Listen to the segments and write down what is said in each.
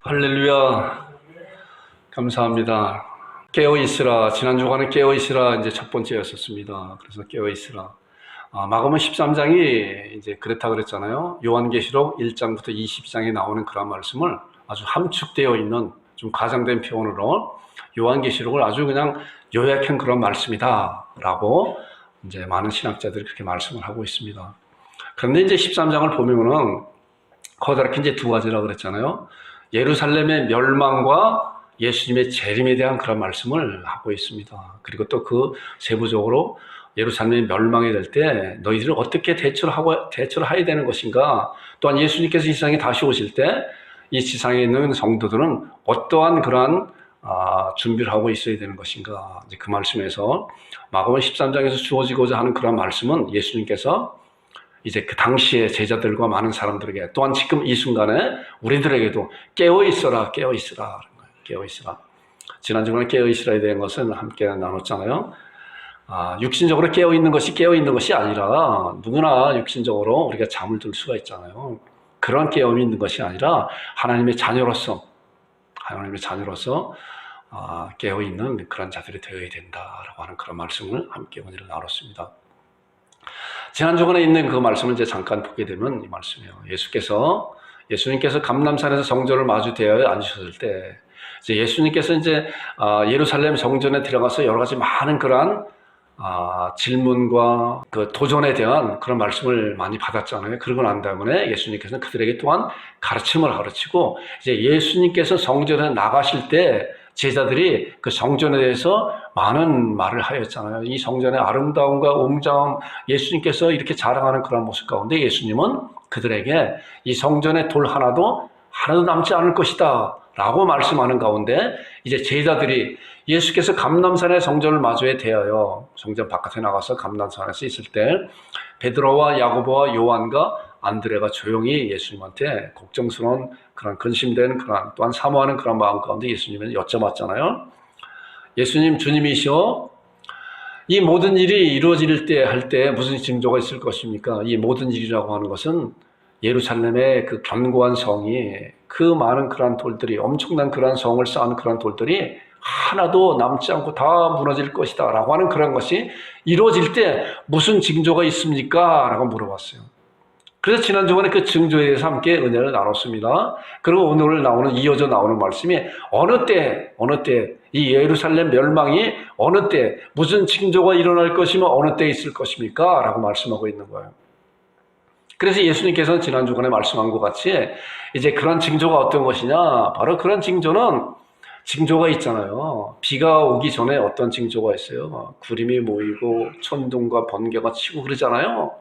할렐루야. 감사합니다. 깨어있으라. 지난 주간에 깨어있으라 이제 첫 번째였었습니다. 그래서 깨어있으라. 마가복음 13장이 이제 그렇다 그랬잖아요. 요한계시록 1장부터 20장에 나오는 그런 말씀을 아주 함축되어 있는 좀 과장된 표현으로 요한계시록을 아주 그냥 요약한 그런 말씀이다라고 이제 많은 신학자들이 그렇게 말씀을 하고 있습니다. 그런데 이제 13장을 보면은 커다랗게 이제 두 가지라고 그랬잖아요. 예루살렘의 멸망과 예수님의 재림에 대한 그런 말씀을 하고 있습니다. 그리고 또 그 세부적으로 예루살렘이 멸망이 될 때 너희들을 어떻게 대처를 해야 되는 것인가, 또한 예수님께서 이 세상에 다시 오실 때 이 지상에 있는 성도들은 어떠한 그러한 준비를 하고 있어야 되는 것인가, 이제 그 말씀에서 마가복음 13장에서 주어지고자 하는 그런 말씀은 예수님께서 이제 그 당시에 제자들과 많은 사람들에게, 또한 지금 이 순간에 우리들에게도 깨어있어라, 깨어있으라. 깨어있으라. 지난주에 깨어있으라에 대한 것은 함께 나눴잖아요. 육신적으로 깨어있는 것이 아니라 누구나 육신적으로 우리가 잠을 들 수가 있잖아요. 그런 깨어있는 있는 것이 아니라 하나님의 자녀로서 깨어있는 그런 자들이 되어야 된다라고 하는 그런 말씀을 함께 오늘 나눴습니다. 지난 주간에 있는 그 말씀을 이제 잠깐 보게 되면 이 말씀이에요. 예수님께서 감람산에서 성전을 마주 대하여 앉으셨을 때, 이제 예수님께서 이제 예루살렘 성전에 들어가서 여러 가지 많은 그러한 질문과 그 도전에 대한 그런 말씀을 많이 받았잖아요. 그러고 난 다음에 예수님께서는 그들에게 또한 가르침을 가르치고, 이제 예수님께서 성전에 나가실 때 제자들이 그 성전에 대해서 많은 말을 하였잖아요. 이 성전의 아름다움과 웅장함, 예수님께서 이렇게 자랑하는 그런 모습 가운데 예수님은 그들에게 이 성전의 돌 하나도 남지 않을 것이다 라고 말씀하는 가운데, 이제 제자들이 예수께서 감람산의 성전을 마주에 대하여 성전 바깥에 나가서 감람산에서 있을 때 베드로와 야고보와 요한과 안드레가 조용히 예수님한테 걱정스러운 그런 근심된 그런, 또한 사모하는 그런 마음 가운데 예수님은 여쭤봤잖아요. 예수님, 주님이시여, 이 모든 일이 이루어질 때 할 때 무슨 징조가 있을 것입니까? 이 모든 일이라고 하는 것은 예루살렘의 그 견고한 성이, 그 많은 그러한 돌들이, 엄청난 그러한 성을 쌓은 그러한 돌들이 하나도 남지 않고 다 무너질 것이다 라고 하는 그런 것이 이루어질 때 무슨 징조가 있습니까? 라고 물어봤어요. 그래서 지난 주간에 그 징조에 대해서 함께 은혜를 나눴습니다. 그리고 오늘 이어져 나오는 말씀이 어느 때 이 예루살렘 멸망이 어느 때 무슨 징조가 일어날 것이며 어느 때 있을 것입니까? 라고 말씀하고 있는 거예요. 그래서 예수님께서는 지난 주간에 말씀한 것 같이 이제 그런 징조가 어떤 것이냐, 바로 그런 징조가 있잖아요. 비가 오기 전에 어떤 징조가 있어요. 구름이 모이고 천둥과 번개가 치고 그러잖아요.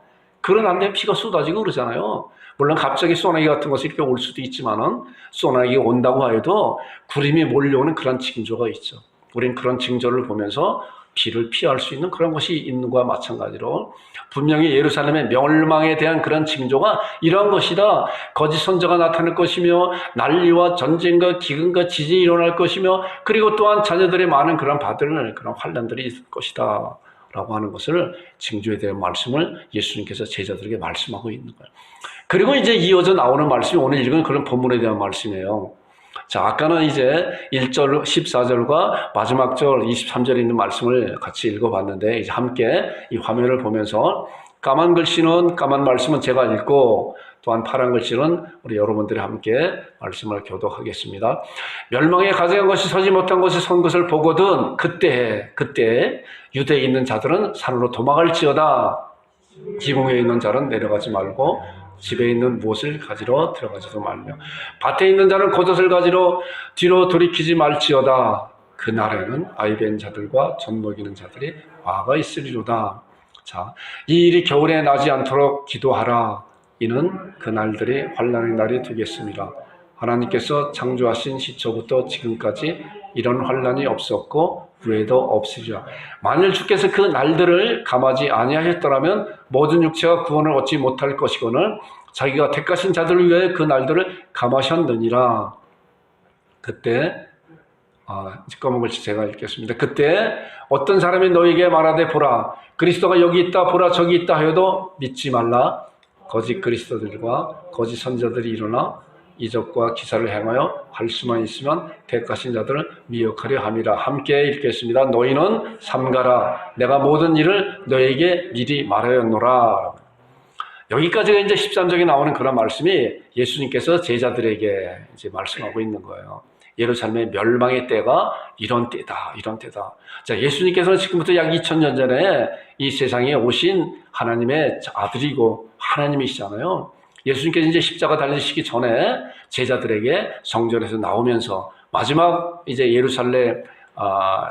그런 안에 비가 쏟아지고 그러잖아요. 물론 갑자기 소나기 같은 것이 이렇게 올 수도 있지만은, 소나기가 온다고 해도 구름이 몰려오는 그런 징조가 있죠. 우린 그런 징조를 보면서 비를 피할 수 있는 그런 것이 있는 것과 마찬가지로 분명히 예루살렘의 멸망에 대한 그런 징조가 이러한 것이다. 거짓 선지자가 나타날 것이며 난리와 전쟁과 기근과 지진이 일어날 것이며, 그리고 또한 자녀들의 많은 그런 받을 그런 환난들이 있을 것이다 라고 하는 것을, 징조에 대한 말씀을 예수님께서 제자들에게 말씀하고 있는 거예요. 그리고 이제 이어져 나오는 말씀이 오늘 읽은 그런 본문에 대한 말씀이에요. 자, 아까는 이제 1절, 14절과 마지막 절 23절에 있는 말씀을 같이 읽어봤는데, 이제 함께 이 화면을 보면서 까만 말씀은 제가 읽고, 또한 파란 글씨는 우리 여러분들이 함께 말씀을 교독하겠습니다. 멸망에 가져간 것이 서지 못한 것이 선 것을 보거든 그때 유대에 있는 자들은 산으로 도망할지어다. 지붕에 있는 자는 내려가지 말고 집에 있는 무엇을 가지러 들어가지도 말며 밭에 있는 자는 겉옷을 가지러 뒤로 돌이키지 말지어다. 그날에는 아이 벤 자들과 젖 먹이는 자들이 화가 있으리로다. 자, 이 일이 겨울에 나지 않도록 기도하라. 이는 그날들이 환난의 날이 되겠습니다. 하나님께서 창조하신 시초부터 지금까지 이런 환난이 없었고 후에도 없으리라. 만일 주께서 그 날들을 감하지 아니하셨더라면 모든 육체가 구원을 얻지 못할 것이거늘 자기가 택하신 자들을 위해 그 날들을 감하셨느니라. 그때 검은 글씨 제가 읽겠습니다. 그때 어떤 사람이 너에게 말하되 보라, 그리스도가 여기 있다, 보라 저기 있다 하여도 믿지 말라. 거짓 그리스도들과 거짓 선지자들이 일어나 이적과 기사를 행하여 할 수만 있으면 택하신 자들을 미혹하려 함이라. 함께 읽겠습니다. 너희는 삼가라. 내가 모든 일을 너에게 미리 말하였노라. 여기까지가 이제 13장에 나오는 그런 말씀이 예수님께서 제자들에게 이제 말씀하고 있는 거예요. 예루살렘의 멸망의 때가 이런 때다, 이런 때다. 자, 예수님께서는 지금부터 약 2000년 전에 이 세상에 오신 하나님의 아들이고 하나님이시잖아요. 예수님께서 이제 십자가 달리시기 전에 제자들에게 성전에서 나오면서 마지막 이제 예루살렘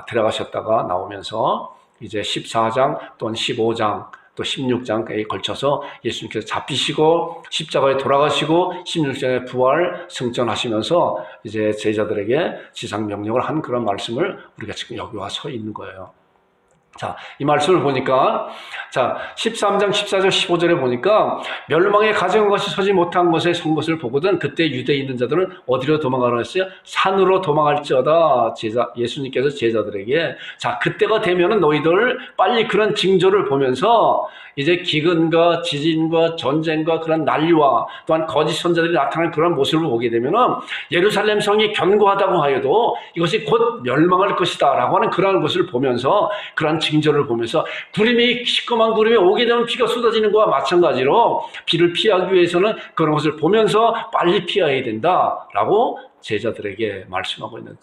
들어가셨다가 나오면서 이제 14장 또는 15장 또 16장에 걸쳐서 예수님께서 잡히시고 십자가에 돌아가시고 16장에 부활 승천하시면서 이제 제자들에게 지상 명령을 한 그런 말씀을 우리가 지금 여기 와 서 있는 거예요. 자, 이 말씀을 보니까, 자, 13장, 14절, 15절에 보니까, 멸망에 가져온 것이 서지 못한 것에 선 것을 보거든, 그때 유대에 있는 자들은 어디로 도망가라 했어요? 산으로 도망할지어다. 예수님께서 제자들에게, 자, 그때가 되면은 너희들 빨리 그런 징조를 보면서, 이제 기근과 지진과 전쟁과 그런 난리와 또한 거짓 선자들이 나타나는 그런 모습을 보게 되면은, 예루살렘 성이 견고하다고 하여도 이것이 곧 멸망할 것이다. 라고 하는 그런 것을 보면서, 그런 징조를 보면서 시커먼 구름이 오게 되면 비가 쏟아지는 것과 마찬가지로 비를 피하기 위해서는 그런 것을 보면서 빨리 피해야 된다라고 제자들에게 말씀하고 있는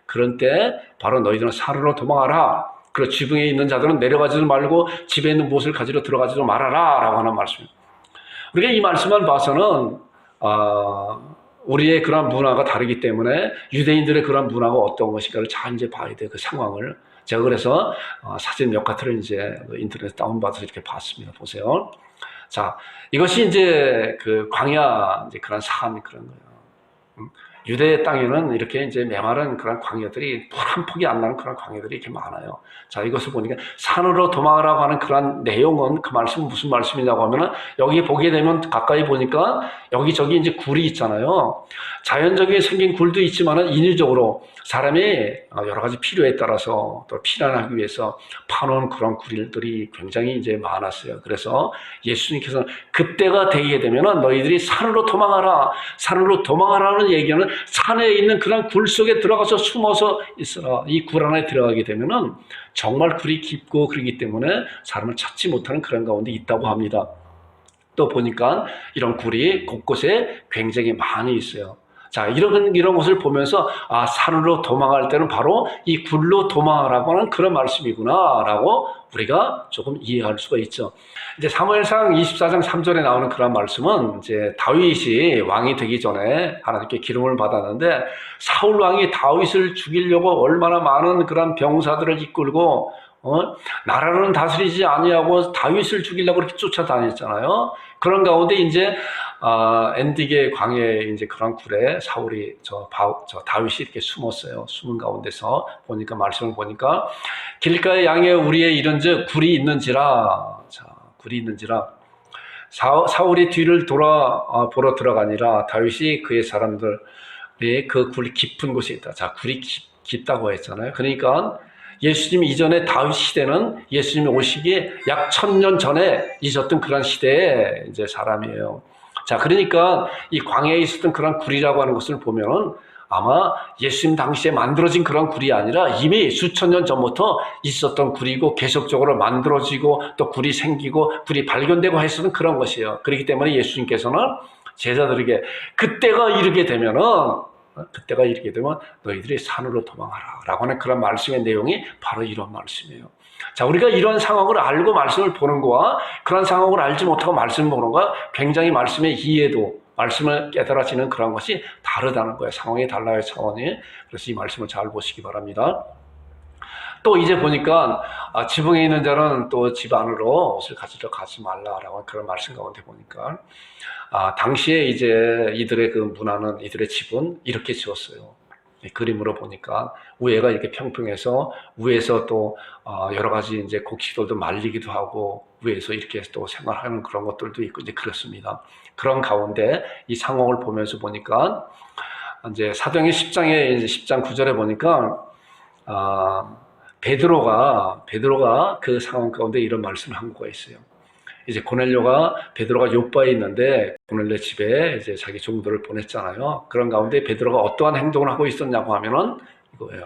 그런 때 바로 너희들은 산으로 도망하라. 그리고 지붕에 있는 자들은 내려가지도 말고 집에 있는 무엇을 가지러 들어가지도 말아라 라고 하는 말씀입니다. 우리가 이 말씀만 봐서는 우리의 그런 문화가 다르기 때문에 유대인들의 그런 문화가 어떤 것인가를 잘 이제 봐야 돼요. 그 상황을. 제가 그래서 사진 몇 가지를 이제 인터넷에 다운받아서 이렇게 봤습니다. 보세요. 자, 이것이 이제 그 광야 이제 그런 산 그런 거예요. 유대 땅에는 이렇게 이제 메마른 그런 광야들이 한 폭이 안 나는 그런 광야들이 이렇게 많아요. 자, 이것을 보니까 산으로 도망하라고 하는 그런 내용은 그 말씀은 무슨 말씀이냐고 하면은 여기 보게 되면 가까이 보니까 여기저기 이제 굴이 있잖아요. 자연적인 생긴 굴도 있지만은 인위적으로 사람이 여러 가지 필요에 따라서 또 피난하기 위해서 파놓은 그런 굴들이 굉장히 이제 많았어요. 그래서 예수님께서는 그때가 되게 되면은 너희들이 산으로 도망하라. 산으로 도망하라는 얘기는 산에 있는 그런 굴 속에 들어가서 숨어서 있어라. 이 굴 안에 들어가게 되면은 정말 굴이 깊고 그러기 때문에 사람을 찾지 못하는 그런 가운데 있다고 합니다. 또 보니까 이런 굴이 곳곳에 굉장히 많이 있어요. 자, 이런 것을 보면서 산으로 도망할 때는 바로 이 굴로 도망하라고 하는 그런 말씀이구나라고 우리가 조금 이해할 수가 있죠. 이제 사무엘상 24장 3절에 나오는 그런 말씀은 이제 다윗이 왕이 되기 전에 하나님께 기름을 받았는데 사울 왕이 다윗을 죽이려고 얼마나 많은 그런 병사들을 이끌고 나라는 다스리지 아니하고 다윗을 죽이려고 그렇게 쫓아다녔잖아요. 그런 가운데 이제 엔디게 광야에 이제 그런 굴에 사울이 저 다윗이 이렇게 숨었어요. 숨은 가운데서 보니까 말씀을 보니까 길가의 양에 우리의 이른즉 굴이 있는지라. 자, 굴이 있는지라. 사울이 뒤를 돌아 보러 들어가니라 다윗이 그의 사람들이 그 굴이 깊은 곳에 있다. 자, 굴이 깊다고 했잖아요. 그러니까 예수님 이전에 다윗 시대는 예수님이 오시기에 약 1000년 전에 있었던 그런 시대의 이제 사람이에요. 자, 그러니까 이 광야에 있었던 그런 굴이라고 하는 것을 보면은 아마 예수님 당시에 만들어진 그런 굴이 아니라 이미 수천 년 전부터 있었던 굴이고 계속적으로 만들어지고 또 굴이 생기고 굴이 발견되고 했었던 그런 것이에요. 그렇기 때문에 예수님께서는 제자들에게 그때가 이르게 되면 너희들이 산으로 도망하라 라고 하는 그런 말씀의 내용이 바로 이런 말씀이에요. 자, 우리가 이런 상황을 알고 말씀을 보는 거와 그런 상황을 알지 못하고 말씀을 보는 거와 굉장히 말씀의 이해도, 말씀을 깨달아지는 그런 것이 다르다는 거예요. 상황이 달라요, 차원이. 그래서 이 말씀을 잘 보시기 바랍니다. 또 이제 보니까 지붕에 있는 자는 또 집 안으로 옷을 가지러 가지 말라라고 그런 말씀 가운데 보니까 당시에 이제 이들의 그 문화는, 이들의 집은 이렇게 지었어요. 그림으로 보니까 위에가 이렇게 평평해서 위에서 또 여러 가지 이제 곡식들도 말리기도 하고 위에서 이렇게 또 생활하는 그런 것들도 있고 이제 그렇습니다. 그런 가운데 이 상황을 보면서 보니까 이제 사도행전 10장에 이제 10장 9절에 보니까 베드로가 그 상황 가운데 이런 말씀을 한 거가 있어요. 이제 고넬료가 베드로가 요바에 있는데 고넬료 집에 이제 자기 종들을 보냈잖아요. 그런 가운데 베드로가 어떠한 행동을 하고 있었냐고 하면은 이거예요.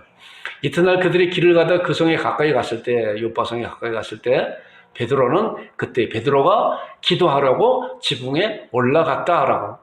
이튿날 그들이 길을 가다 그 성에 가까이 갔을 때, 요바 성에 가까이 갔을 때 베드로는 그때 베드로가 기도하려고 지붕에 올라갔다라고.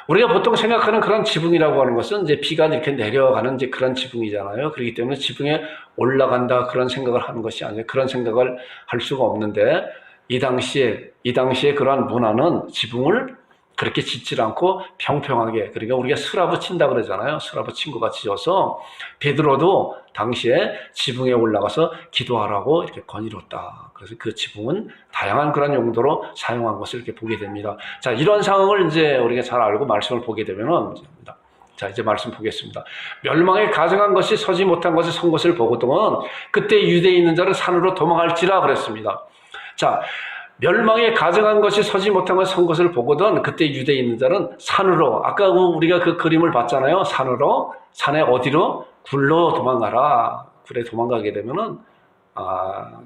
우리가 보통 생각하는 그런 지붕이라고 하는 것은 이제 비가 이렇게 내려가는 이제 그런 지붕이잖아요. 그렇기 때문에 지붕에 올라간다 그런 생각을 하는 것이 아니에요. 그런 생각을 할 수가 없는데 이 당시에 그러한 문화는 지붕을 그렇게 짓질 않고 평평하게, 그러니까 우리가 스라브 친다 그러잖아요. 스라브 친 것 같이 져서 베드로도 당시에 지붕에 올라가서 기도하라고 이렇게 권유했다. 그래서 그 지붕은 다양한 그런 용도로 사용한 것을 이렇게 보게 됩니다. 자, 이런 상황을 이제 우리가 잘 알고 말씀을 보게 되면은, 자, 이제 말씀 보겠습니다. 멸망에 가증한 것이 서지 못한 것을 선 것을 보거든 그때 유대에 있는 자는 산으로 도망할지라 그랬습니다. 자, 멸망에 가증한 것이 서지 못한 것을 선 것을 보거든 그때 유대에 있는 자는 산으로, 아까 우리가 그 그림을 봤잖아요. 산으로, 산에 어디로? 굴로 도망가라. 굴에 도망가게 되면은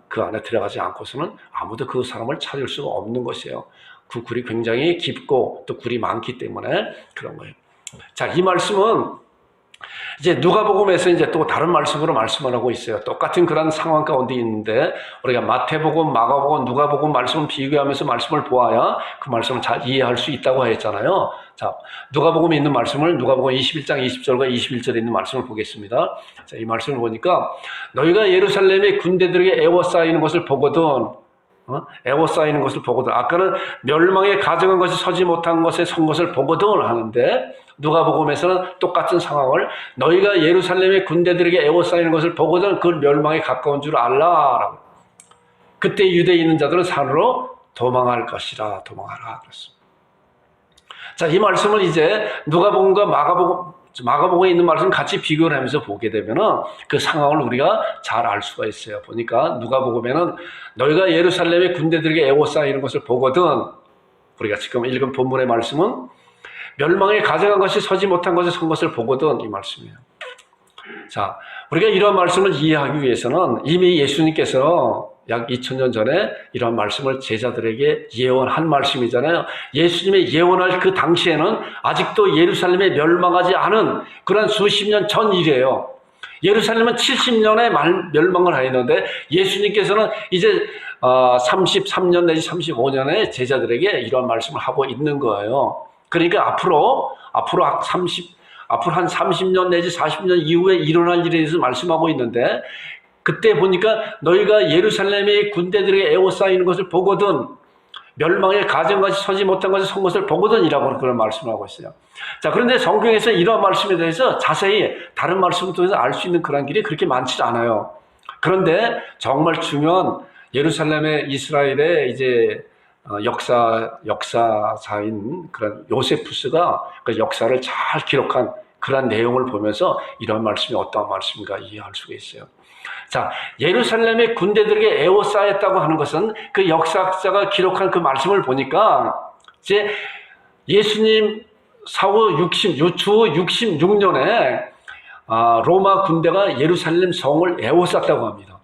그 안에 들어가지 않고서는 아무도 그 사람을 찾을 수가 없는 것이에요. 그 굴이 굉장히 깊고 또 굴이 많기 때문에 그런 거예요. 자, 이 말씀은 이제 누가복음에서 이제 또 다른 말씀으로 말씀을 하고 있어요. 똑같은 그런 상황 가운데 있는데 우리가 마태복음, 마가복음, 누가복음 말씀을 비교하면서 말씀을 보아야 그 말씀을 잘 이해할 수 있다고 했잖아요. 자, 누가복음에 있는 말씀을 누가복음 21장 20절과 21절에 있는 말씀을 보겠습니다. 자, 이 말씀을 보니까 너희가 예루살렘의 군대들에게 에워싸이는 것을 보거든. 에워싸이는 것을 보거든. 아까는 멸망에 가증한 것이 서지 못한 것에 선 것을 보거든 하는데 누가복음에서는 똑같은 상황을 너희가 예루살렘의 군대들에게 에워싸이는 것을 보거든 그 멸망에 가까운 줄 알라라고. 그때 유대에 있는 자들은 산으로 도망할 것이라. 도망하라 그랬습니다. 자, 이 말씀을 이제 누가복음과 마가복음에 있는 말씀 같이 비교를 하면서 보게 되면은 그 상황을 우리가 잘 알 수가 있어요. 보니까 누가복음에는 너희가 예루살렘의 군대들에게 에워싸이는 것을 보거든, 우리가 지금 읽은 본문의 말씀은 멸망에 가증한 것이 서지 못한 것에 선 것을 보거든 이 말씀이에요. 자, 우리가 이런 말씀을 이해하기 위해서는 이미 예수님께서 약 2000년 전에 이런 말씀을 제자들에게 예언한 말씀이잖아요. 예수님의 예언할 그 당시에는 아직도 예루살렘에 멸망하지 않은 그런 수십 년 전 일이에요. 예루살렘은 70년에 멸망을 하였는데 예수님께서는 이제 33년 내지 35년에 제자들에게 이런 말씀을 하고 있는 거예요. 그러니까 앞으로 한 30년 내지 40년 이후에 일어날 일에 대해서 말씀하고 있는데 그때 보니까 너희가 예루살렘의 군대들에게 에워싸이는 것을 보거든 멸망의 가증같이 서지 못한 것을 선 것을 보거든 이라고 그런 말씀을 하고 있어요. 자, 그런데 성경에서 이러한 말씀에 대해서 자세히 다른 말씀을 통해서 알 수 있는 그런 길이 그렇게 많지 않아요. 그런데 정말 중요한 예루살렘의 이스라엘의 이제 역사자인 그런 요세푸스가 그 역사를 잘 기록한 그런 내용을 보면서 이런 말씀이 어떠한 말씀인가 이해할 수가 있어요. 자, 예루살렘의 군대들에게 에워싸였다고 하는 것은 그 역사학자가 기록한 그 말씀을 보니까 이제 예수님 주 66년에 로마 군대가 예루살렘 성을 에워쌌다고 합니다.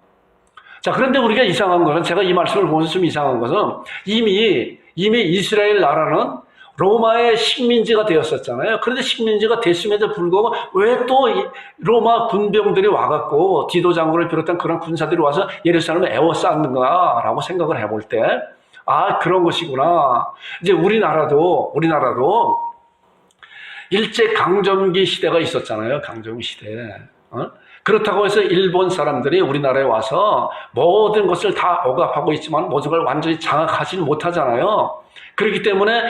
자, 그런데 우리가 이상한 것은, 제가 이 말씀을 보면서 좀 이상한 것은 이미 이스라엘 나라는 로마의 식민지가 되었었잖아요. 그런데 식민지가 됐음에도 불구하고 왜 또 로마 군병들이 와갖고 디도 장군을 비롯한 그런 군사들이 와서 예루살렘을 에워쌌는가라고 생각을 해볼 때, 그런 것이구나. 이제 우리나라도 일제 강점기 시대가 있었잖아요. 강점기 시대. 그렇다고 해서 일본 사람들이 우리나라에 와서 모든 것을 다 억압하고 있지만 모든 걸 완전히 장악하지는 못하잖아요. 그렇기 때문에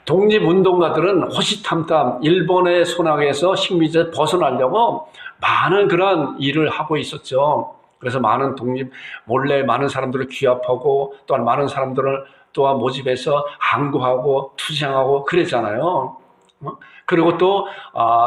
독립운동가들은 호시탐탐 일본의 손아귀에서 식민지에서 벗어나려고 많은 그런 일을 하고 있었죠. 그래서 몰래 많은 사람들을 귀합하고 또한 많은 사람들을 또한 모집해서 항구하고 투쟁하고 그랬잖아요. 그리고 또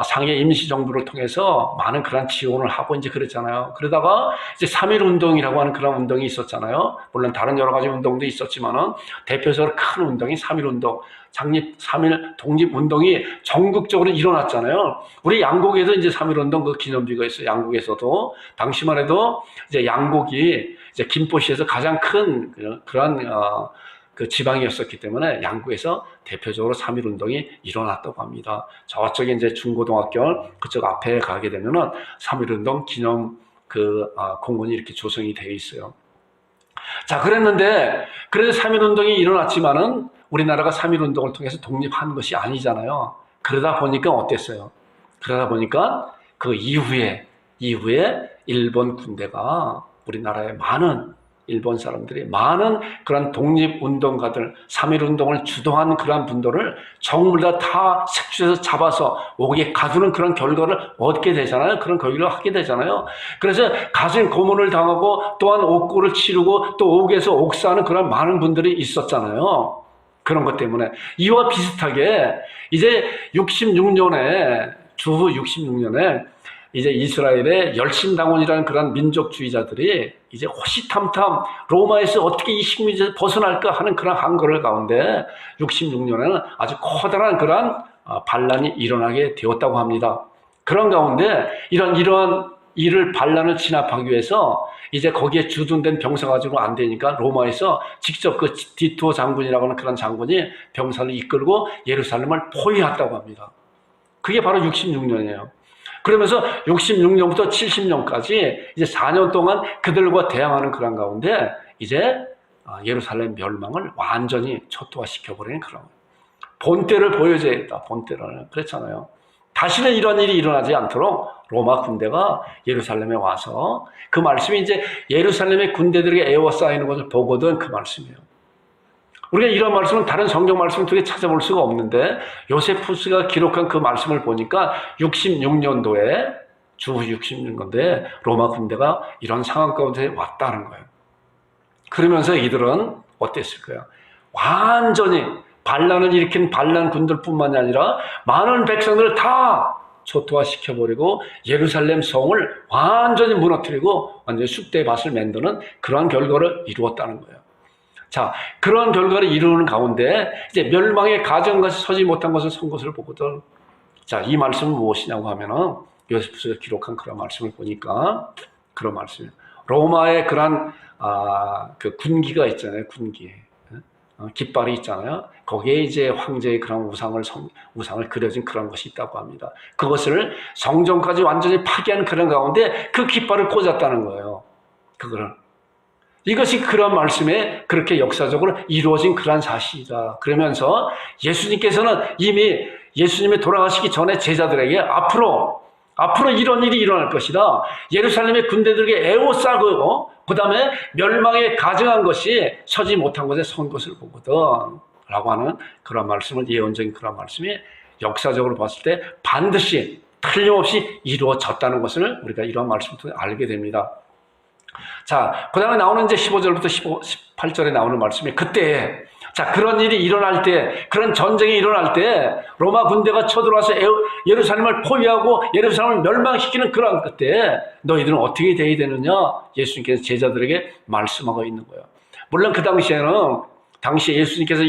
상해 임시정부를 통해서 많은 그런 지원을 하고 이제 그랬잖아요. 그러다가 이제 3.1 운동이라고 하는 그런 운동이 있었잖아요. 물론 다른 여러 가지 운동도 있었지만은 대표적으로 큰 운동이 3.1 운동, 3.1 독립운동이 전국적으로 일어났잖아요. 우리 양곡에도 이제 3.1 운동 그 기념비가 있어요. 양곡에서도 당시만 해도 이제 양곡이 이제 김포시에서 가장 큰 그런 그 지방이었었기 때문에 양구에서 대표적으로 3.1 운동이 일어났다고 합니다. 저쪽에 이제 중고등학교 그쪽 앞에 가게 되면은 3.1 운동 기념 공원이 이렇게 조성이 되어 있어요. 자, 그래서 3.1 운동이 일어났지만은 우리나라가 3.1 운동을 통해서 독립한 것이 아니잖아요. 그러다 보니까 어땠어요? 그러다 보니까 그 이후에 일본 군대가 우리나라에 많은 일본 사람들이 많은 그런 독립운동가들, 3.1 운동을 주도한 그러한 분들을 전부 다 색출해서 잡아서 옥에 가두는 그런 결과를 얻게 되잖아요. 그런 결과를 하게 되잖아요. 그래서 가진 고문을 당하고 또한 옥고를 치르고 또 옥에서 옥사하는 그런 많은 분들이 있었잖아요. 그런 것 때문에 이와 비슷하게 이제 66년에 주후 66년에 이제 이스라엘의 열심당원이라는 그런 민족주의자들이 이제 호시탐탐 로마에서 어떻게 이 식민지에서 벗어날까 하는 그런 한거를 가운데 66년에는 아주 커다란 그런 반란이 일어나게 되었다고 합니다. 그런 가운데 이러한 반란을 진압하기 위해서 이제 거기에 주둔된 병사 가지고 안 되니까 로마에서 직접 그 디토 장군이라고 하는 그런 장군이 병사를 이끌고 예루살렘을 포위했다고 합니다. 그게 바로 66년이에요. 그러면서 66년부터 70년까지 이제 4년 동안 그들과 대항하는 그런 가운데 이제 예루살렘 멸망을 완전히 초토화시켜버리는 그런 본때를 보여줘야겠다. 본때를. 그랬잖아요. 다시는 이런 일이 일어나지 않도록 로마 군대가 예루살렘에 와서 그 말씀이 이제 예루살렘의 군대들에게 에워싸이는 것을 보거든 그 말씀이에요. 우리가 이런 말씀은 다른 성경 말씀을 통해 찾아볼 수가 없는데 요세푸스가 기록한 그 말씀을 보니까 66년도에 주후 66년도에 로마 군대가 이런 상황 가운데 왔다는 거예요. 그러면서 이들은 어땠을까요? 완전히 반란을 일으킨 반란 군들뿐만이 아니라 많은 백성들을 다 초토화시켜버리고 예루살렘 성을 완전히 무너뜨리고 완전히 쑥대밭을 만드는 그러한 결과를 이루었다는 거예요. 자, 그런 결과를 이루는 가운데 이제 멸망의 가정까지 서지 못한 것을 선 것을 보거든. 자, 이 말씀은 무엇이냐고 하면은 요세푸스가 기록한 그런 말씀을 보니까 그런 말씀이에요. 로마의 그런 그 군기가 있잖아요. 군기. 깃발이 있잖아요. 거기에 이제 황제의 그런 우상을 그려진 그런 것이 있다고 합니다. 그것을 성전까지 완전히 파괴한 그런 가운데 그 깃발을 꽂았다는 거예요. 그거를. 이것이 그런 말씀에 그렇게 역사적으로 이루어진 그런 사실이다. 그러면서 예수님께서는 이미 예수님이 돌아가시기 전에 제자들에게 앞으로 이런 일이 일어날 것이다. 예루살렘의 군대들에게 에워싸고 그 다음에 멸망에 가증한 것이 서지 못한 곳에 선 것을 보거든 라고 하는 그런 말씀을 예언적인 그런 말씀이 역사적으로 봤을 때 반드시 틀림없이 이루어졌다는 것을 우리가 이런 말씀을 통해 알게 됩니다. 자, 그 다음에 나오는 이제 15절부터 18절에 나오는 말씀이 그때, 자, 그런 일이 일어날 때, 그런 전쟁이 일어날 때, 로마 군대가 쳐들어와서 예루살렘을 포위하고 예루살렘을 멸망시키는 그런 그때, 너희들은 어떻게 되어야 되느냐? 예수님께서 제자들에게 말씀하고 있는 거예요. 물론 그 당시에 예수님께서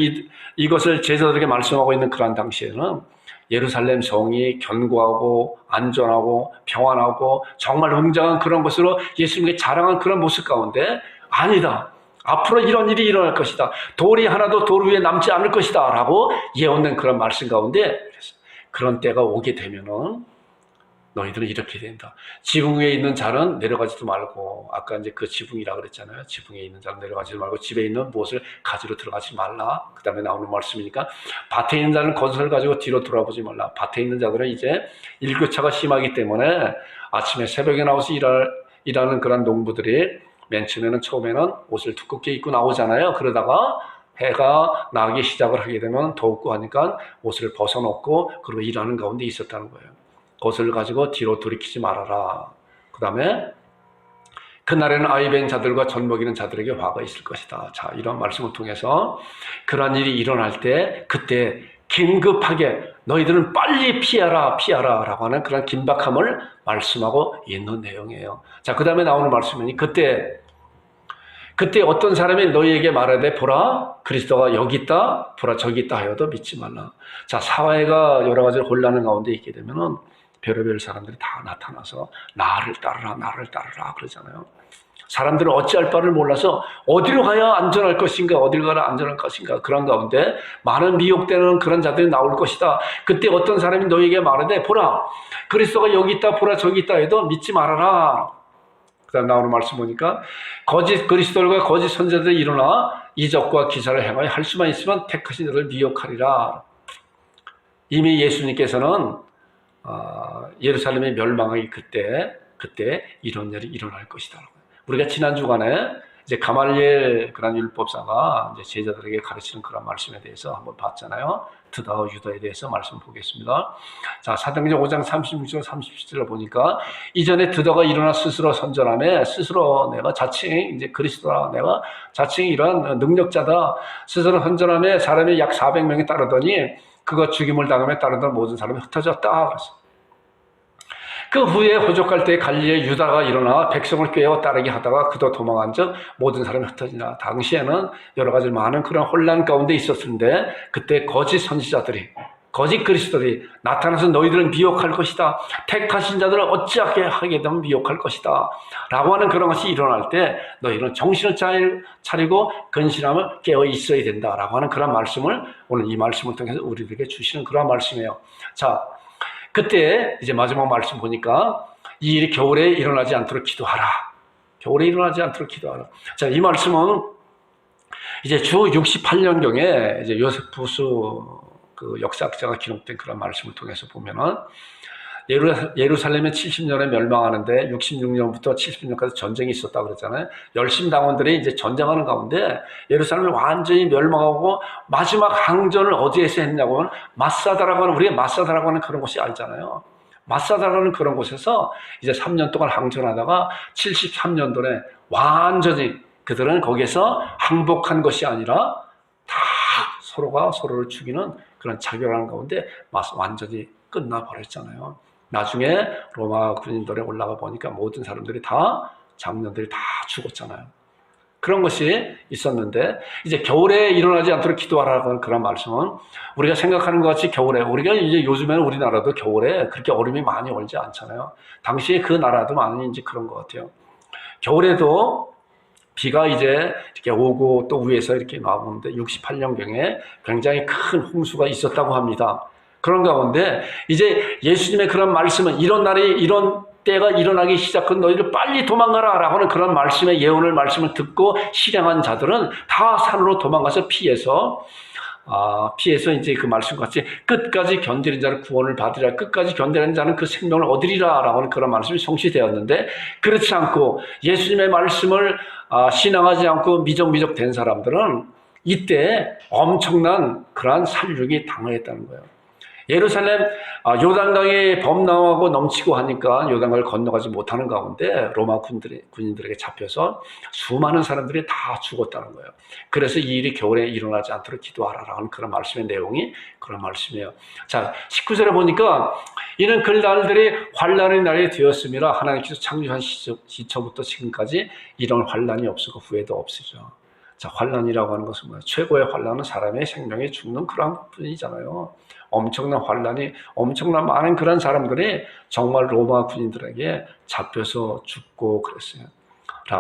이것을 제자들에게 말씀하고 있는 그런 당시에는 예루살렘 성이 견고하고 안전하고 평안하고 정말 웅장한 그런 것으로 예수님께 자랑한 그런 모습 가운데 아니다. 앞으로 이런 일이 일어날 것이다. 돌이 하나도 돌 위에 남지 않을 것이다. 라고 예언된 그런 말씀 가운데 그런 때가 오게 되면은 너희들은 이렇게 된다. 지붕 위에 있는 자는 내려가지도 말고, 아까 이제 그 지붕이라 그랬잖아요. 지붕에 있는 자는 내려가지도 말고 집에 있는 무엇을 가지러 들어가지 말라. 그 다음에 나오는 말씀이니까 밭에 있는 자는 겉을 가지고 뒤로 돌아보지 말라. 밭에 있는 자들은 이제 일교차가 심하기 때문에 아침에 새벽에 나와서 일하는 그런 농부들이 맨 처음에는 옷을 두껍게 입고 나오잖아요. 그러다가 해가 나기 시작을 하게 되면 덥고 하니까 옷을 벗어놓고 그리고 일하는 가운데 있었다는 거예요. 옷을 가지고 뒤로 돌이키지 말아라. 그 다음에 그날에는 아이 벤 자들과 젖 먹이는 자들에게 화가 있을 것이다. 자, 이런 말씀을 통해서 그런 일이 일어날 때 그때 긴급하게 너희들은 빨리 피하라 라고 하는 그런 긴박함을 말씀하고 있는 내용이에요. 자, 그 다음에 나오는 말씀이 그때 어떤 사람이 너희에게 말하되 보라 그리스도가 여기 있다 보라 저기 있다 하여도 믿지 말라. 자, 사회가 여러 가지 혼란을 가운데 있게 되면은 별의별 사람들이 다 나타나서 나를 따르라 그러잖아요. 사람들은 어찌할 바를 몰라서 어디로 가야 안전할 것인가, 어디로 가야 안전할 것인가, 그런 가운데 많은 미혹되는 그런 자들이 나올 것이다. 그때 어떤 사람이 너에게 말하되 보라 그리스도가 여기 있다, 보라 저기 있다 해도 믿지 말아라. 그 다음 나오는 말씀 보니까 거짓 그리스도들과 거짓 선지자들이 일어나 이적과 기사를 행하여 할 수만 있으면 택하신 자를 미혹하리라. 이미 예수님께서는 예루살렘의 멸망하기 그때 이런 일이 일어날 것이다. 우리가 지난 주간에 이제 가말리엘 그런 율법사가 이제 제자들에게 가르치는 그런 말씀에 대해서 한번 봤잖아요. 드다와 유다에 대해서 말씀 보겠습니다. 자, 사도행전 5장 36절 37절을 보니까 이전에 드다가 일어나 스스로 선전하며 스스로 내가 자칭 이제 그리스도라, 내가 자칭 이러한 능력자다 스스로 선전하며 사람이 약 400명이 따르더니 그가 죽임을 당하며 따르던 모든 사람이 흩어졌다 그랬어요. 그 후에 호족할 때 갈릴리의 유다가 일어나 백성을 꾀어 따르게 하다가 그도 도망한 적 모든 사람이 흩어지나. 당시에는 여러 가지 많은 그런 혼란 가운데 있었는데 그때 거짓 선지자들이 거짓 그리스도들이 나타나서 너희들은 미혹할 것이다. 택하신 자들을 어찌하게 하게 되면 미혹할 것이다. 라고 하는 그런 것이 일어날 때 너희는 정신을 차리고 근신함을 깨어 있어야 된다. 라고 하는 그런 말씀을 오늘 이 말씀을 통해서 우리들에게 주시는 그런 말씀이에요. 자, 그때 이제 마지막 말씀 보니까 이 일이 겨울에 일어나지 않도록 기도하라. 겨울에 일어나지 않도록 기도하라. 자, 이 말씀은 이제 주 68년경에 이제 요세푸스 그 역사학자가 기록된 그런 말씀을 통해서 보면은 예루살렘이 70년에 멸망하는데 66년부터 70년까지 전쟁이 있었다고 그랬잖아요. 열심 당원들이 이제 전쟁하는 가운데 예루살렘이 완전히 멸망하고 마지막 항전을 어디에서 했냐고 하면 마사다라고 하는, 우리가 마사다라고 하는 그런 곳이 알잖아요. 마사다라는 그런 곳에서 이제 3년 동안 항전하다가 73년도에 완전히 그들은 거기에서 항복한 것이 아니라 다 서로가 서로를 죽이는 그런 자결하는 가운데 완전히 끝나버렸잖아요. 나중에 로마 군인들에 올라가 보니까 모든 사람들이 다, 장년들이 다 죽었잖아요. 그런 것이 있었는데 이제 겨울에 일어나지 않도록 기도하라고 하는 그런 말씀은 우리가 생각하는 것 같이 겨울에, 우리가 이제 요즘에는 우리나라도 겨울에 그렇게 얼음이 많이 얼지 않잖아요. 당시에 그 나라도 많이 이제 그런 것 같아요. 겨울에도 비가 이제 이렇게 오고 또 위에서 이렇게 나오는데 68년경에 굉장히 큰 홍수가 있었다고 합니다. 그런 가운데 이제 예수님의 그런 말씀은 이런 날이, 이런 때가 일어나기 시작한 너희를 빨리 도망가라 라고 하는 그런 말씀의 예언을 말씀을 듣고 실행한 자들은 다 산으로 도망가서 피해서 이제 그 말씀같이 끝까지 견디는 자를 구원을 받으리라, 끝까지 견디는 자는 그 생명을 얻으리라 라고 하는 그런 말씀이 성취되었는데, 그렇지 않고 예수님의 말씀을 신앙하지 않고 미적미적 된 사람들은 이때 엄청난 그러한 살육이 당하였다는 거예요. 예루살렘 요단강이 범람하고 넘치고 하니까 요단강을 건너가지 못하는 가운데 로마 군인들에게 잡혀서 수많은 사람들이 다 죽었다는 거예요. 그래서 이 일이 겨울에 일어나지 않도록 기도하라라는 그런 말씀의 내용이 그런 말씀이에요. 자, 19절에 보니까 이는 그 날들이 환난의 날이 되었음이라. 하나님께서 창조한 시초부터 지금까지 이런 환난이 없었고 후에도 없으리라. 자, 환난이라고 하는 것은 뭐예요? 최고의 환난은 사람의 생명에 죽는 그런 분이잖아요. 엄청난 환난이, 엄청난 많은 그런 사람들이 정말 로마 군인들에게 잡혀서 죽고 그랬어요.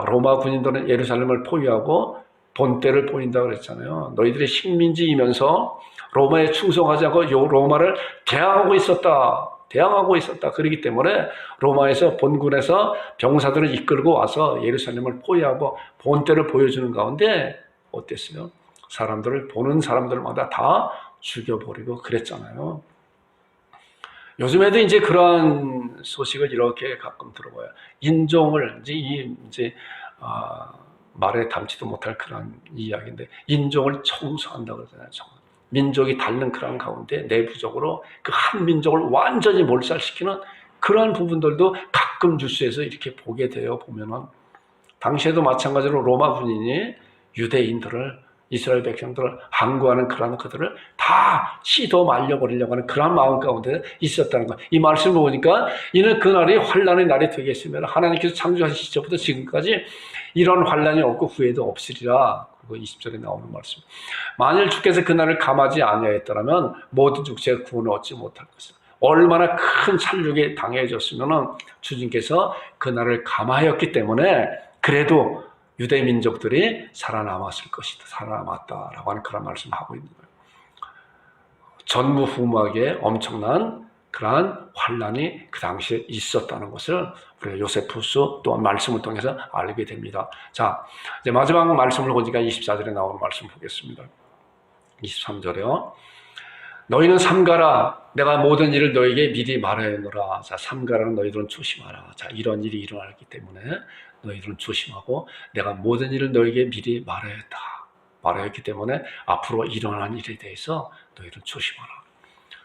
로마 군인들은 예루살렘을 포위하고 본때를 보인다고 그랬잖아요. 너희들이 식민지이면서 로마에 충성하지 않고 로마를 대항하고 있었다. 그렇기 때문에 로마에서 본군에서 병사들을 이끌고 와서 예루살렘을 포위하고 본때를 보여주는 가운데 어땠어요? 사람들을, 보는 사람들마다 다 죽여버리고 그랬잖아요. 요즘에도 이제 그런 소식을 이렇게 가끔 들어봐요. 인종을 이제 말에 담지도 못할 그런 이야기인데, 인종을 청소한다고 그러잖아요. 민족이 다른 그런 가운데 내부적으로 그 한 민족을 완전히 몰살시키는 그런 부분들도 가끔 뉴스에서 이렇게 보게 돼요. 보면은 당시에도 마찬가지로 로마 군인이 유대인들을, 이스라엘 백성들을 항거하는 그런 그들을 다 시도 말려버리려고 하는 그런 마음 가운데 있었다는 것. 이 말씀을 보니까 이는 그날이 환난의 날이 되겠으면 하나님께서 창조하신 시절부터 지금까지 이런 환난이 없고 후에도 없으리라. 그리고 20절에 나오는 말씀. 만일 주께서 그날을 감하지 아니하였더라면 모든 육체가 구원을 얻지 못할 것이다. 얼마나 큰 살육에 당해졌으면은 주님께서 그날을 감하였기 때문에 그래도 유대 민족들이 살아남았을 것이다. 살아남았다라고 하는 그런 말씀을 하고 있는 거예요. 전무후무하게 엄청난 그러한 환란이 그 당시에 있었다는 것을 우리 요세푸스 또한 말씀을 통해서 알게 됩니다. 자, 이제 마지막 말씀을 보니까 24절에 나오는 말씀 보겠습니다. 23절에요. 너희는 삼가라. 내가 모든 일을 너에게 미리 말하였노라. 자, 삼가라는 너희들은 조심하라. 자, 이런 일이 일어나기 때문에 너희들은 조심하고 내가 모든 일을 너에게 미리 말하였기 때문에 앞으로 일어난 일에 대해서 너희들은 조심하라.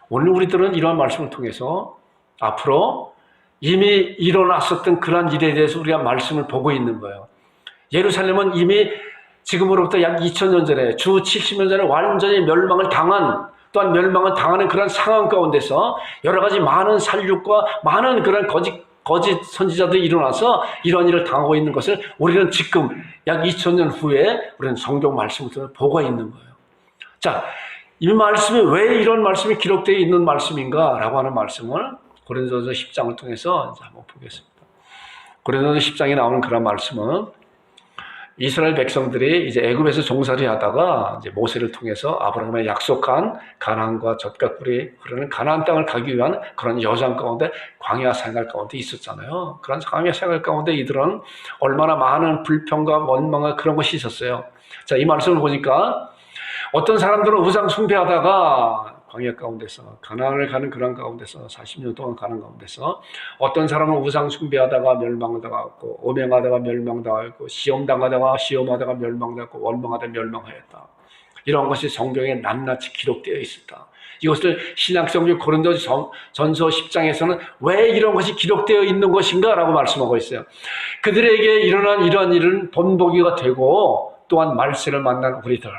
오늘 우리들은 이러한 말씀을 통해서 앞으로 이미 일어났었던 그런 일에 대해서 우리가 말씀을 보고 있는 거예요. 예루살렘은 이미 지금으로부터 약 2000년 전에 주 70년 전에 완전히 멸망을 당한 또한 멸망을 당하는 그런 상황 가운데서 여러 가지 많은 살육과 많은 그런 거짓 선지자들이 일어나서 이런 일을 당하고 있는 것을 우리는 지금 약 2000년 후에 우리는 성경 말씀을 통해 보고 있는 거예요. 자, 이 말씀이 왜 이런 말씀이 기록되어 있는 말씀인가 라고 하는 말씀을 고린도전서 10장을 통해서 이제 한번 보겠습니다. 고린도전서 10장에 나오는 그런 말씀은 이스라엘 백성들이 이제 애굽에서 종살이 하다가 이제 모세를 통해서 아브라함의 약속한 가나안과 젖과 꿀이 흐르는 가나안 땅을 가기 위한 그런 여정 가운데 광야 생활 가운데 있었잖아요. 그런 광야 생활 가운데 이들은 얼마나 많은 불평과 원망과 그런 것이 있었어요. 자, 이 말씀을 보니까 어떤 사람들은 우상 숭배하다가 광야 가운데서 가나안을 가는 그런 가운데서 40년 동안 가는 가운데서 어떤 사람은 우상 숭배하다가 멸망당하고 오명하다가 멸망당하고 시험당하다가 시험하다가 멸망당하고 원망하다가 멸망하였다. 이런 것이 성경에 낱낱이 기록되어 있었다. 이것을 신약성경 고린도전서 10장에서는 왜 이런 것이 기록되어 있는 것인가 라고 말씀하고 있어요. 그들에게 일어난 이러한 일은 본보기가 되고 또한 말세를 만난 우리들.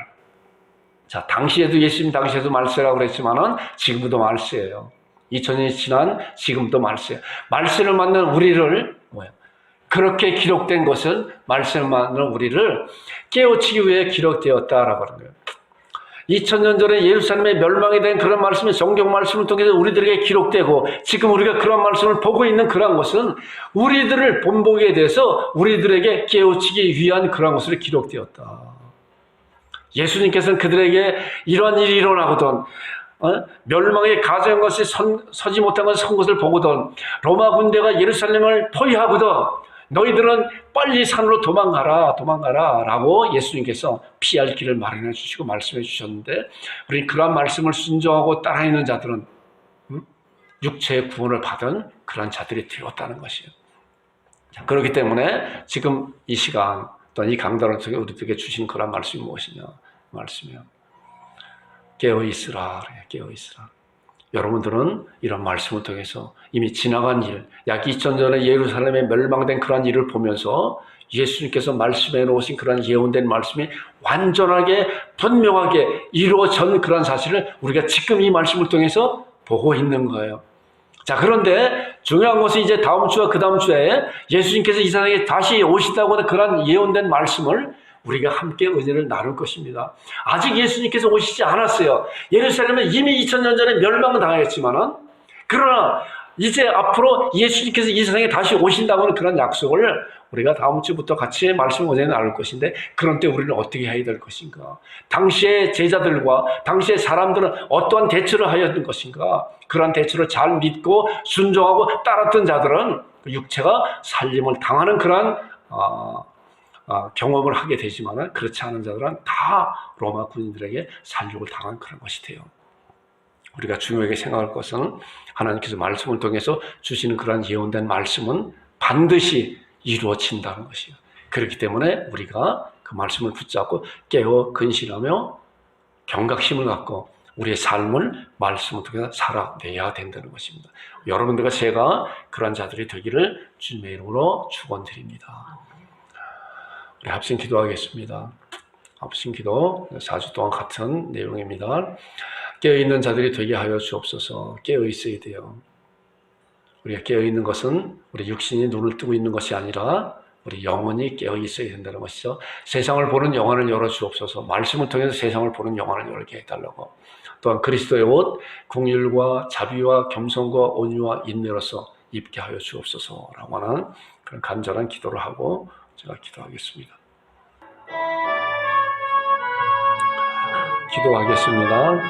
자, 당시에도 예수님 당시에도 말세라고 그랬지만은 지금도 말세예요. 2000년이 지난 지금도 말세예요. 말세를 만난 우리를 그렇게 기록된 것은 말세를 만난 우리를 깨우치기 위해 기록되었다라고 하는 거예요. 2000년 전에 예루살렘에 멸망이 된 그런 말씀이 성경 말씀을 통해서 우리들에게 기록되고 지금 우리가 그런 말씀을 보고 있는 그런 것은 우리들을 본보기에 대해서 우리들에게 깨우치기 위한 그런 것으로 기록되었다. 예수님께서는 그들에게 이러한 일이 일어나거든 멸망의 가져온 것이 서지 못한 것을 선 것을 보거든 로마 군대가 예루살렘을 포위하거든 너희들은 빨리 산으로 도망가라 라고 예수님께서 피할 길을 마련해 주시고 말씀해 주셨는데 우리 그러한 말씀을 순종하고 따라있는 자들은 육체의 구원을 받은 그런 자들이 되었다는 것이에요. 그렇기 때문에 지금 이 시간 또한 이 강단을 통해 우리들에게 주신 그런 말씀이 무엇이냐? 말씀이요. 깨어있으라. 깨어있으라. 여러분들은 이런 말씀을 통해서 이미 지나간 일, 약 2000년 전에 예루살렘에 멸망된 그런 일을 보면서 예수님께서 말씀해 놓으신 그런 예언된 말씀이 완전하게 분명하게 이루어진 그런 사실을 우리가 지금 이 말씀을 통해서 보고 있는 거예요. 자, 그런데 중요한 것은 이제 다음 주와 그 다음 주에 예수님께서 이 세상에 다시 오시다고 하는 그런 예언된 말씀을 우리가 함께 은혜를 나눌 것입니다. 아직 예수님께서 오시지 않았어요. 예루살렘은 이미 2000년 전에 멸망을 당했지만은 그러나 이제 앞으로 예수님께서 이 세상에 다시 오신다고 하는 그런 약속을 우리가 다음 주부터 같이 말씀 은혜를 나눌 것인데 그런 때 우리는 어떻게 해야 될 것인가? 당시의 제자들과 당시의 사람들은 어떠한 대처를 하였던 것인가? 그런 대처를 잘 믿고 순종하고 따랐던 자들은 그 육체가 살림을 당하는 그런 경험을 하게 되지만 그렇지 않은 자들은 다 로마 군인들에게 살육을 당한 그런 것이 돼요. 우리가 중요하게 생각할 것은 하나님께서 말씀을 통해서 주시는 그런 예언된 말씀은 반드시 이루어진다는 것이에요. 그렇기 때문에 우리가 그 말씀을 붙잡고 깨어 근신하며 경각심을 갖고 우리의 삶을 말씀을 통해서 살아내야 된다는 것입니다. 여러분들과 제가 그런 자들이 되기를 주님의 이름으로 축원드립니다. 우리 합심 기도하겠습니다. 합심 기도 4주 동안 같은 내용입니다. 깨어있는 자들이 되게 하여 주옵소서. 깨어있어야 돼요. 우리가 깨어있는 것은 우리 육신이 눈을 뜨고 있는 것이 아니라 우리 영혼이 깨어 있어야 된다는 것이죠. 세상을 보는 영혼을 열어 주옵소서. 말씀을 통해서 세상을 보는 영혼을 열게 해달라고. 또한 그리스도의 옷, 긍휼과 자비와 겸손과 온유와 인내로서 입게 하여 주옵소서라고 하는 그런 간절한 기도를 하고 제가 기도하겠습니다. 기도하겠습니다.